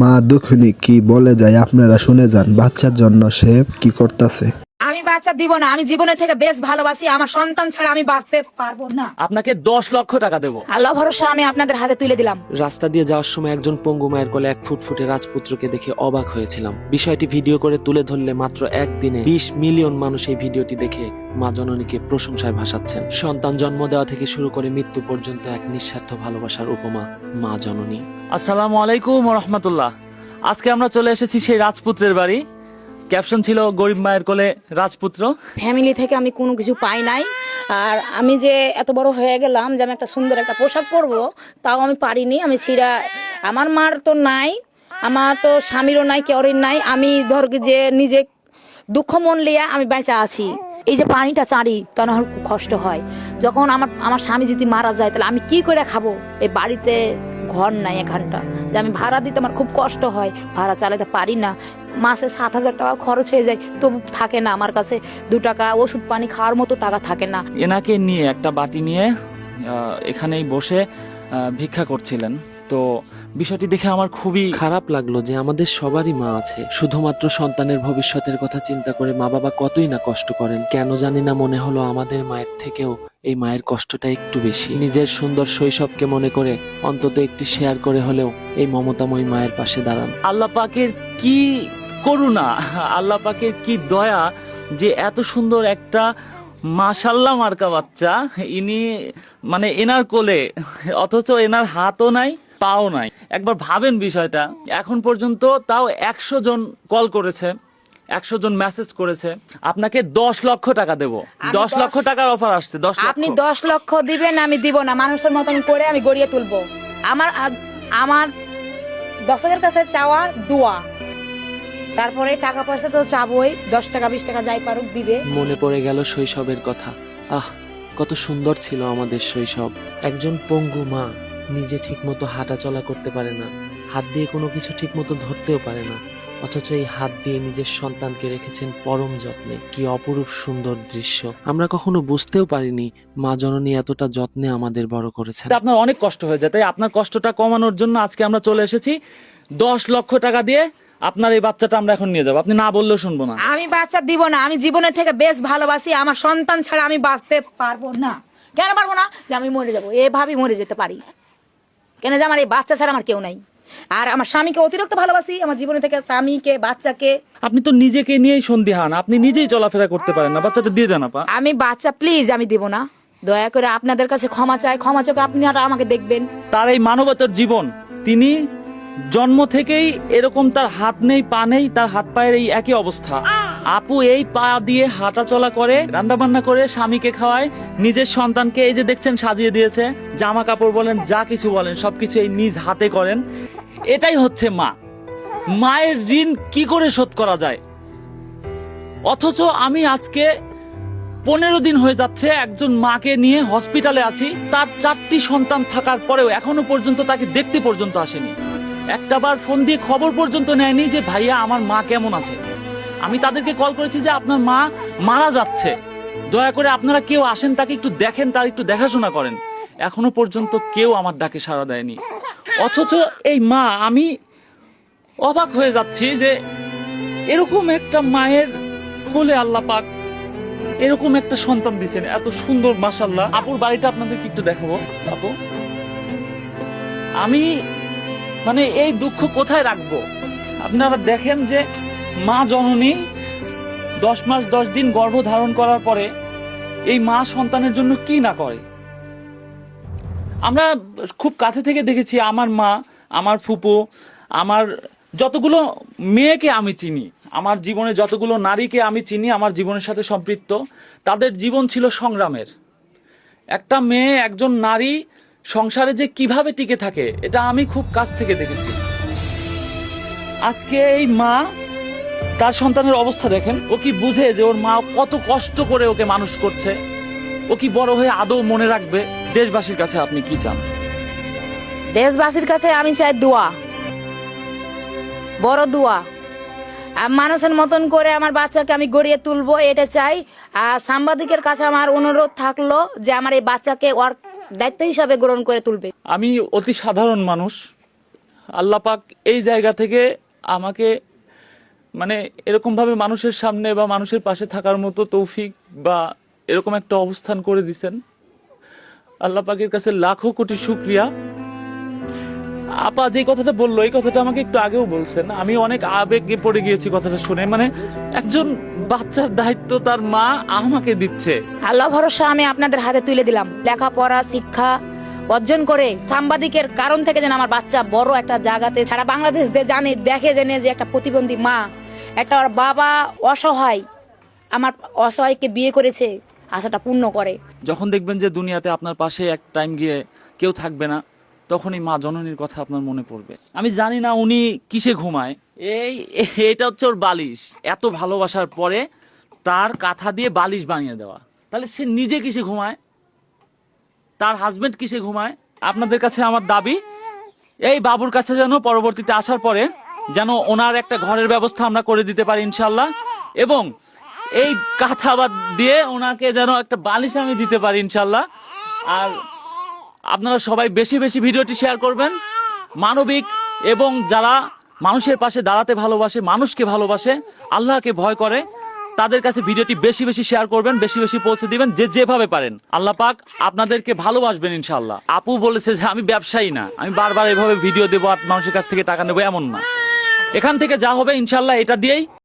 মা দুঃখিনী কি বলে যায় আপনারা শুনে যান। বাচ্চার জন্য সে কি করতেছে। আমি বাচ্চা দিব না। আমি জীবনের থেকে বেশ ভালোবাসি আমার সন্তান ছাড়া আমি বাঁচতে পারবো না। আপনাকে 10 লক্ষ টাকা দেব। আল্লাহ ভরসা আমি আপনাদের হাতে তুলে দিলাম। রাস্তা দিয়ে যাওয়ার সময় একজন পঙ্গু মায়ের কোলে 1 ফুটফুটে রাজপুত্রকে দেখে অবাক হয়েছিলাম। বিষয়টি ভিডিও করে তুলে ধরলে মাত্র একদিনে 20 মিলিয়ন মানুষ এই ভিডিওটি দেখে মা জননীকে প্রশংসায় ভাসাচ্ছেন। সন্তান জন্ম দেওয়া থেকে শুরু করে মৃত্যু পর্যন্ত এক নিঃস্বার্থ ভালোবাসার উপমা মা জননী। আসসালামু আলাইকুম ওয়া রাহমাতুল্লাহ। আজকে আমরা চলে এসেছি সেই রাজপুত্রের বাড়ি। ক্যাপশন ছিল গরিব মায়ের কোলে রাজপুত্র। ফ্যামিলি থেকে আমি কোনো কিছু পাই নাই। আর আমি যে এত বড় হয়ে গেলাম যে আমি একটা সুন্দর একটা পোশাক পরবো তাও আমি পারিনি। আমি ছিঁড়া, আমার মার তো নাই, আমার তো স্বামীরও নাই, কেউরির নাই। আমি ধর যে নিজে দুঃখ মন লিয়া আমি বেঁচে আছি। এই যে পানিটা চাঁড়ি তখন আমার খুব কষ্ট হয়। যখন আমার স্বামী যদি মারা যায় তাহলে আমি কি করে খাবো? এই বাড়িতে ঘর নাই এখানটা, যে আমি ভাড়া দিতে আমার খুব কষ্ট হয়, ভাড়া চালাতে পারি না। মাসে 7,000 টাকা খরচ হয়ে যায়, তবু থাকে না আমার কাছে 2 টাকা ওষুধ পানি খাওয়ার মতো টাকা থাকে না। এনাকে নিয়ে একটা বাটি নিয়ে এখানেই বসে ভিক্ষা করছিলেন। তো বিষয়টি দেখে আমার খুবই খারাপ লাগলো যে আমাদের সবারই মা আছে, শুধুমাত্র সন্তানের ভবিষ্যতের কথা চিন্তা করে মা বাবা কতই না কষ্ট করেন। কেন জানি না মনে হলো আমাদের মায়ের থেকেও এই মায়ের কষ্টটা একটু বেশি। নিজের সুন্দর শৈশবকে মনে করে অন্তত একটি শেয়ার করে হলেও এই মমতাময়ী মায়ের পাশে দাঁড়ান। আল্লাহ পাকের কি করুণা, আল্লাহ পাকের কি দয়া যে এত সুন্দর একটা মাশাল্লাহ মার্কা বাচ্চা ইনি মানে এনার কোলে, অথচ এনার হাতও নাই পাও নাই। একবার ভাবেন বিষয়টা। এখন পর্যন্ত তাও 100 জন কল করেছে, 100 জন মেসেজ করেছে। আপনাকে 10 লক্ষ টাকা দেব। 10 লক্ষ টাকার অফার আসছে। 10 লক্ষ। আপনি 10 লক্ষ দিবেন, আমি দিব না। মানুষের মতন করে আমি গড়িয়ে তুলবো। আমার 10,000 কাছে চাওয়া দোয়া, তারপরে টাকা পয়সা তো চাবই, 10 টাকা 20 টাকা যাই পারুক দিবে। মনে পড়ে গেল শৈশবের কথা। আহ, কত সুন্দর ছিল আমাদের শৈশব। একজন পঙ্গু মা নিজে ঠিকমতো হাঁটা চলা করতে পারে না, হাত দিয়ে কোনো কিছু ঠিকমতো ধরতেও পারে না, অথচ এই হাত দিয়ে নিজের সন্তানকে রেখেছেন পরম যত্নে। কি অপরূপ সুন্দর দৃশ্য। আমরা কখনো বুঝতেও পারিনি মা জননী এতটা যত্নে আমাদের বড় করেছেন। আপনার অনেক কষ্ট হয়ে যায়, তাই আপনার কষ্টটা কমানোর জন্য আজকে আমরা চলে এসেছি। 10 লক্ষ টাকা দিয়ে আপনার এই বাচ্চাটা আমরা এখন নিয়ে যাবো। আপনি না বললেও শুনবো না। আমি বাচ্চা দিব না। আমি জীবনের থেকে বেশ ভালোবাসি আমার সন্তান ছাড়া আমি বাঁচতে পারবো না। কেন পারবো না? যে আমি মরে যাবো, এভাবেই মরে যেতে পারি। কেন যে আমার এই বাচ্চা ছাড়া আমার কেউ নাই। আর আমার স্বামীকে অতিরিক্ত ভালোবাসি, আমার জীবনে থেকে স্বামীকে, বাচ্চাকে। আপনি তো নিজেকে নিয়েই সন্দিহান, আপনি নিজেই চলাফেরা করতে পারেন না। বাচ্চাটা দিয়ে দেন আপা। আমি বাচ্চা প্লিজ আমি দিব না। দয়া করে আপনাদের কাছে ক্ষমা চাই, ক্ষমা চোখে আপনারা আমাকে দেখবেন। তার এই মানবতার জীবন, তিনি জন্ম থেকেই এরকম, তার হাত নেই পা নেই, তার হাত পায়ের এই একই অবস্থা। আপু এই পা দিয়ে হাঁটা চলা করে, রান্না বান্না করে, স্বামীকে খাওয়ায়, নিজের সন্তানকে এই যে দেখছেন সাজিয়ে দিয়েছে, জামা কাপড় বলেন যা কিছু বলেন সবকিছু এই নিজ হাতে করেন। এটাই হচ্ছে মা। মায়ের ঋণ কি করে শোধ করা যায়? অথচ আমি আজকে 15 দিন হয়ে যাচ্ছে একজন মাকে নিয়ে হসপিটালে আছি। তার 4টি সন্তান থাকার পরেও এখনো পর্যন্ত তাকে দেখতে পর্যন্ত আসেনি। একটাবার ফোন দিয়ে খবর পর্যন্ত নেয়নি যে ভাইয়া আমার মা কেমন আছে। আমি তাদেরকে কল করেছি যে আপনার মা মারা যাচ্ছে, দয়া করে আপনারা কেউ আসেন, তাকে একটু দেখেন, তার একটু দেখাশোনা করেন। এখনো পর্যন্ত কেউ আমার ডাকে সাড়া দেয়নি। অথচ এই মা, আমি অবাক হয়ে যাচ্ছি যে এরকম একটা মায়ের কোলে আল্লাহ পাক এরকম একটা সন্তান দিচ্ছেন, এত সুন্দর মাশাআল্লাহ। আপুর বাড়িটা আপনাদেরকে একটু দেখাবো। আপু, আমি মানে এই দুঃখ কোথায় রাখবো? আপনারা দেখেন যে মা জননী 10 মাস 10 দিন গর্ভ ধারণ করার পরে এই মা সন্তানের জন্য কি না করে। আমরা খুব কাছে থেকে দেখেছি আমার মা, আমার ফুপু, আমার যতগুলো মেয়েকে আমি চিনি, আমার জীবনে যতগুলো নারীকে আমি চিনি, আমার জীবনের সাথে সম্পৃক্ত, তাদের জীবন ছিল সংগ্রামের। একটা মেয়ে, একজন নারী সংসারে যে কিভাবে টিকে থাকে এটা আমি খুব কাছ থেকে দেখেছি। আজকে এই মা, তার সন্তানের অবস্থা দেখেন। ও কি বুঝে যে ওর মা কত কষ্ট করে ওকে মানুষ করছে? ও কি বড় হয়ে আদৌ মনে রাখবে? দেশবাসীর কাছে আপনি কি চান? দেশবাসীর কাছে আমি চাই দোয়া, বড় দোয়া। মানুষের মতন করে আমার বাচ্চাকে আমি গড়িয়ে তুলবো, এটা চাই। আর সাংবাদিকের কাছে আমার অনুরোধ থাকলো যে আমার এই বাচ্চাকে ওর দায়িত্ব হিসাবে গ্রহণ করে তুলবে। আমি অতি সাধারণ মানুষ, আল্লাহ পাক এই জায়গা থেকে আমাকে মানে এরকমভাবে মানুষের সামনে বা মানুষের পাশে থাকার মতো তৌফিক বা এরকম একটা অবস্থান করে দিছেন। আল্লাহ পাকের কাছে লাখো কোটি শুকরিয়া। আপা যে কথাটা বললো এই কথাটা আমাকে একটু আগেও বলছেন, আমি অনেক আবেগে পড়ে গিয়েছি কথাটা শুনে। মানে একজন বাচ্চার দায়িত্ব তার মা আমাকে দিচ্ছে। আল্লাহ ভরসা আমি আপনাদের হাতে তুলে দিলাম। লেখাপড়া শিক্ষা অর্জন করে সাংবাদিকের কারণ থেকে যেন আমার বাচ্চা বড় একটা জায়গাতে সারা বাংলাদেশ জানে, দেখে জেনে যে একটা প্রতিবন্ধী মা, একটা ওর বাবা অসহায়, আমার অসহায়কে বিয়ে করেছে, আশাটা পূর্ণ করে। যখন দেখবেন যে দুনিয়াতে আপনার পাশে এক টাইম গিয়ে কেউ থাকবে না, তখনই মা জননীর কথা আপনার মনে পড়বে। আমি জানি না উনি কিসে ঘুমায়। এটা হচ্ছে ওর বালিশ। এত ভালোবাসার পরে তার কাঁথা দিয়ে বালিশ বানিয়ে দেওয়া, তাহলে সে নিজে কিসে ঘুমায়, তার হাজবেন্ড কিসে ঘুমায়? আপনাদের কাছে আমার দাবি, এই বাবুর কাছে যেন পরবর্তীতে আসার পরে যেন ওনার একটা ঘরের ব্যবস্থা আমরা করে দিতে পারি ইনশাল্লাহ, এবং এই কাঁথা বাদ দিয়ে ওনাকে যেন একটা বালিশ আমি দিতে পারি ইনশাল্লাহ। আর আপনারা সবাই বেশি বেশি ভিডিওটি শেয়ার করবেন। মানবিক এবং যারা মানুষের পাশে দাঁড়াতে ভালোবাসে, মানুষকে ভালোবাসে, আল্লাহকে ভয় করে, তাদের কাছে ভিডিওটি বেশি বেশি শেয়ার করবেন, বেশি বেশি পৌঁছে দিবেন যে যেভাবে পারেন। আল্লাহ পাক আপনাদেরকে ভালোবাসবেন ইনশাআল্লাহ। আপু বলেছে যে আমি ব্যবসায়ী না, আমি বারবার এভাবে ভিডিও দেবো আর মানুষের কাছ থেকে টাকা নেবো, এমন না। এখান থেকে যা হবে ইনশাআল্লাহ এটা দিয়েই